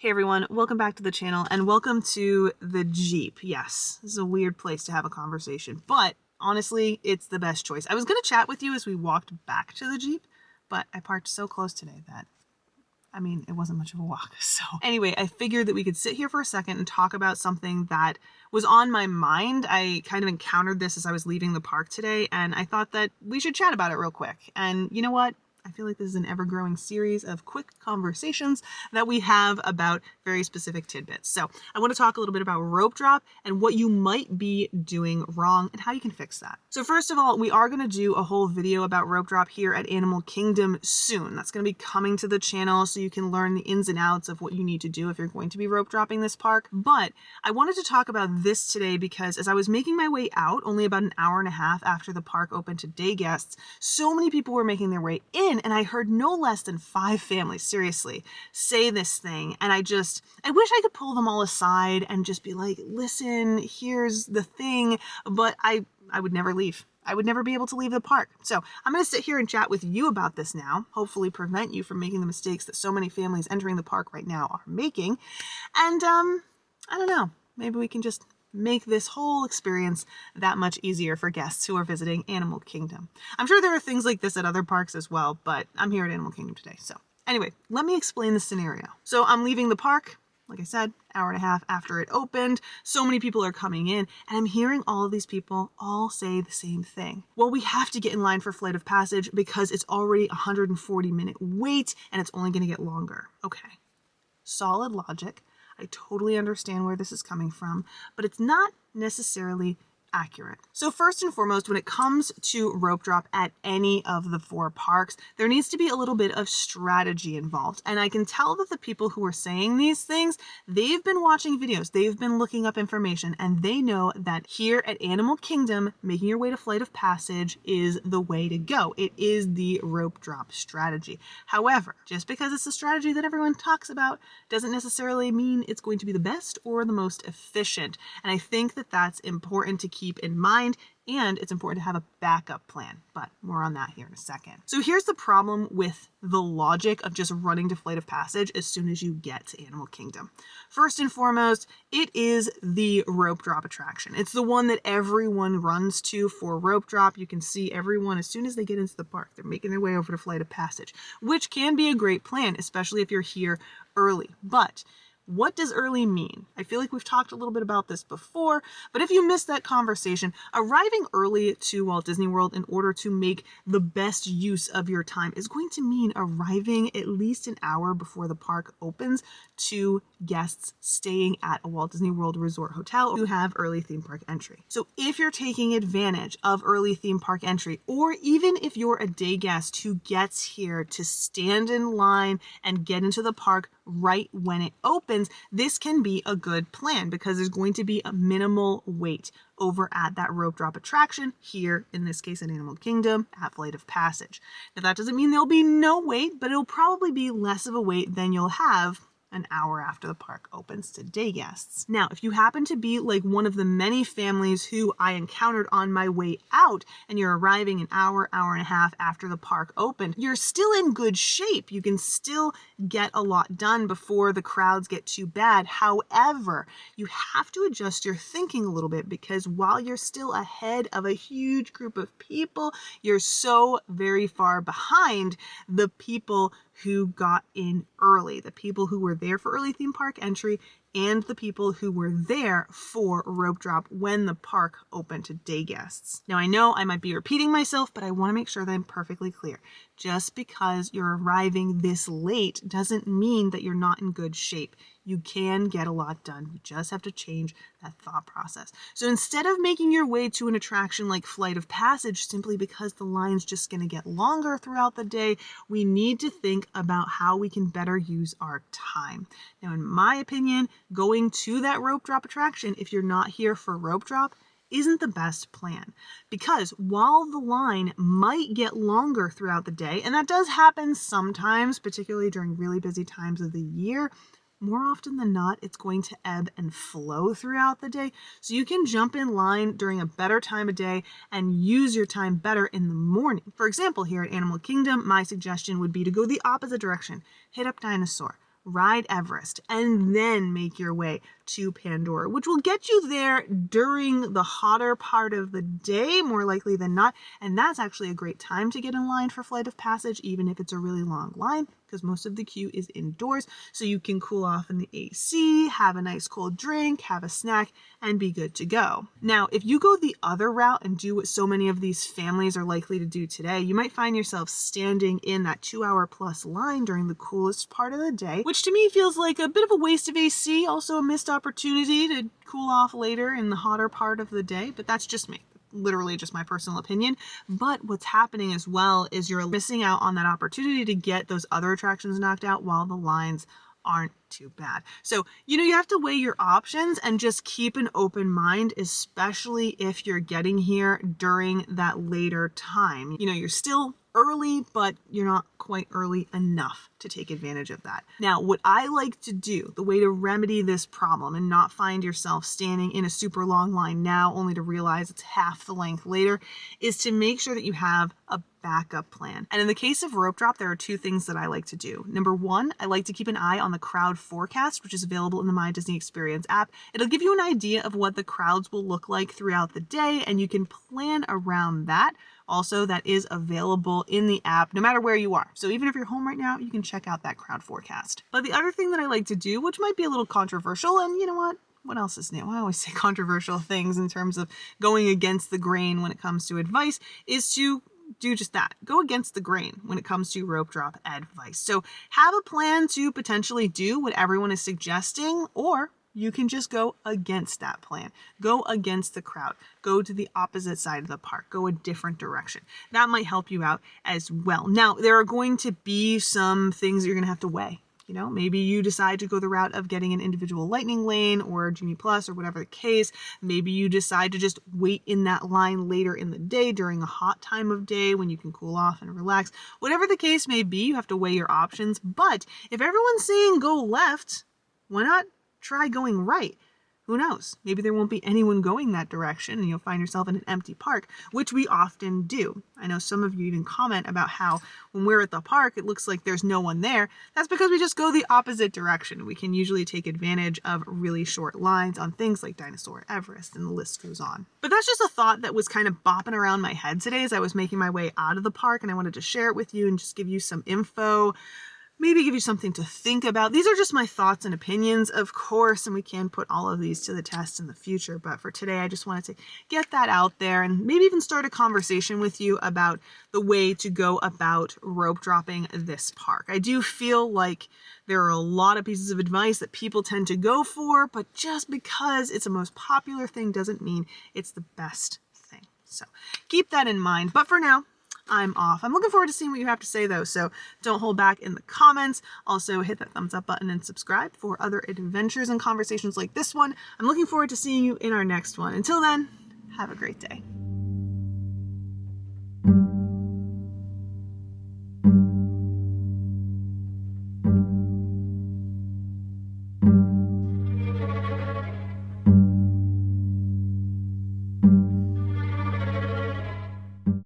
Hey everyone, welcome back to the channel and welcome to the Jeep. Yes, this is a weird place to have a conversation, but honestly, it's the best choice. I was going to chat with you as we walked back to the Jeep, but I parked so close today that, it wasn't much of a walk. So anyway, I figured that we could sit here for a second and talk about something that was on my mind. I kind of encountered this as I was leaving the park today, and I thought that we should chat about it real quick. And you know what? I feel like this is an ever-growing series of quick conversations that we have about very specific tidbits. So I want to talk a little bit about rope drop and what you might be doing wrong and how you can fix that. So first of all, we are going to do a whole video about rope drop here at Animal Kingdom soon. That's going to be coming to the channel so you can learn the ins and outs of what you need to do if you're going to be rope dropping this park. But I wanted to talk about this today because as I was making my way out, only about an hour and a half after the park opened to day guests, so many people were making their way in, and I heard no less than 5 families, seriously, say this thing. And I wish I could pull them all aside and just be like, listen, here's the thing, but I would never leave. I would never be able to leave the park. So I'm going to sit here and chat with you about this now, hopefully prevent you from making the mistakes that so many families entering the park right now are making. And I don't know, maybe we can just make this whole experience that much easier for guests who are visiting Animal Kingdom. I'm sure there are things like this at other parks as well, but I'm here at Animal Kingdom today. So anyway, let me explain the scenario. So I'm leaving the park, like I said, hour and a half after it opened. So many people are coming in, and I'm hearing all of these people all say the same thing. Well, we have to get in line for Flight of Passage because it's already a 140-minute wait, and it's only going to get longer. Okay, solid logic. I totally understand where this is coming from, but it's not necessarily accurate. So first and foremost, when it comes to rope drop at any of the 4 parks, there needs to be a little bit of strategy involved. And I can tell that the people who are saying these things, they've been watching videos, they've been looking up information, and they know that here at Animal Kingdom, making your way to Flight of Passage is the way to go. It is the rope drop strategy. However, just because it's a strategy that everyone talks about doesn't necessarily mean it's going to be the best or the most efficient. And I think that that's important to keep in mind, and it's important to have a backup plan, but more on that here in a second. So here's the problem with the logic of just running to Flight of Passage as soon as you get to Animal Kingdom. First and foremost, it is the rope drop attraction. It's the one that everyone runs to for rope drop. You can see everyone as soon as they get into the park, they're making their way over to Flight of Passage, which can be a great plan, especially if you're here early. But what does early mean? I feel like we've talked a little bit about this before, but if you missed that conversation, arriving early to Walt Disney World in order to make the best use of your time is going to mean arriving at least an hour before the park opens to guests staying at a Walt Disney World Resort hotel who have early theme park entry. So if you're taking advantage of early theme park entry, or even if you're a day guest who gets here to stand in line and get into the park right when it opens, this can be a good plan because there's going to be a minimal wait over at that rope drop attraction here, in this case at Animal Kingdom, at Flight of Passage. Now that doesn't mean there'll be no wait, but it'll probably be less of a wait than you'll have an hour after the park opens to day guests. Now, if you happen to be like one of the many families who I encountered on my way out and you're arriving an hour, hour and a half after the park opened, you're still in good shape. You can still get a lot done before the crowds get too bad. However, you have to adjust your thinking a little bit because while you're still ahead of a huge group of people, you're so very far behind the people who got in early, the people who were there for early theme park entry and the people who were there for rope drop when the park opened to day guests. Now I know I might be repeating myself, but I want to make sure that I'm perfectly clear. Just because you're arriving this late doesn't mean that you're not in good shape. You can get a lot done. You just have to change that thought process. So instead of making your way to an attraction like Flight of Passage simply because the line's just going to get longer throughout the day, we need to think about how we can better use our time. Now, in my opinion, going to that rope drop attraction, if you're not here for rope drop, isn't the best plan, because while the line might get longer throughout the day, and that does happen sometimes, particularly during really busy times of the year, more often than not, it's going to ebb and flow throughout the day. So you can jump in line during a better time of day and use your time better in the morning. For example, here at Animal Kingdom, my suggestion would be to go the opposite direction. Hit up Dinosaur. ride Everest, and then make your way to Pandora, which will get you there during the hotter part of the day, more likely than not. And that's actually a great time to get in line for Flight of Passage, even if it's a really long line, because most of the queue is indoors. So you can cool off in the AC, have a nice cold drink, have a snack, and be good to go. Now, if you go the other route and do what so many of these families are likely to do today, you might find yourself standing in that 2-hour plus line during the coolest part of the day, which to me feels like a bit of a waste of AC, also a missed opportunity to cool off later in the hotter part of the day, but that's just me. Literally just my personal opinion. But what's happening as well is you're missing out on that opportunity to get those other attractions knocked out while the lines aren't too bad. So, you have to weigh your options and just keep an open mind, especially if you're getting here during that later time. You're still early, but you're not quite early enough to take advantage of that. Now, what I like to do, the way to remedy this problem and not find yourself standing in a super long line now only to realize it's half the length later, is to make sure that you have a backup plan. And in the case of rope drop, there are two things that I like to do. Number one, I like to keep an eye on the crowd forecast, which is available in the My Disney Experience app. It'll give you an idea of what the crowds will look like throughout the day, and you can plan around that. Also, that is available in the app no matter where you are. So even if you're home right now, you can check out that crowd forecast. But the other thing that I like to do, which might be a little controversial, and you know what else is new? I always say controversial things in terms of going against the grain when it comes to advice, is to do just that. Go against the grain when it comes to rope drop advice. So have a plan to potentially do what everyone is suggesting, or you can just go against that plan. Go against the crowd. Go to the opposite side of the park. Go a different direction. That might help you out as well. Now, there are going to be some things that you're going to have to weigh. Maybe you decide to go the route of getting an individual lightning lane or Genie Plus or whatever the case. Maybe you decide to just wait in that line later in the day during a hot time of day when you can cool off and relax. Whatever the case may be, you have to weigh your options. But if everyone's saying go left, why not try going right? Who knows? Maybe there won't be anyone going that direction and you'll find yourself in an empty park, which we often do. I know some of you even comment about how when we're at the park, it looks like there's no one there. That's because we just go the opposite direction. We can usually take advantage of really short lines on things like Dinosaur Everest, and the list goes on. But that's just a thought that was kind of bopping around my head today as I was making my way out of the park, and I wanted to share it with you and just give you some info. Maybe give you something to think about. These are just my thoughts and opinions, of course, and we can put all of these to the test in the future. But for today, I just wanted to get that out there and maybe even start a conversation with you about the way to go about rope dropping this park. I do feel like there are a lot of pieces of advice that people tend to go for, but just because it's the most popular thing doesn't mean it's the best thing. So keep that in mind. But for now, I'm off. I'm looking forward to seeing what you have to say though, so don't hold back in the comments. Also hit that thumbs up button and subscribe for other adventures and conversations like this one. I'm looking forward to seeing you in our next one. Until then, have a great day.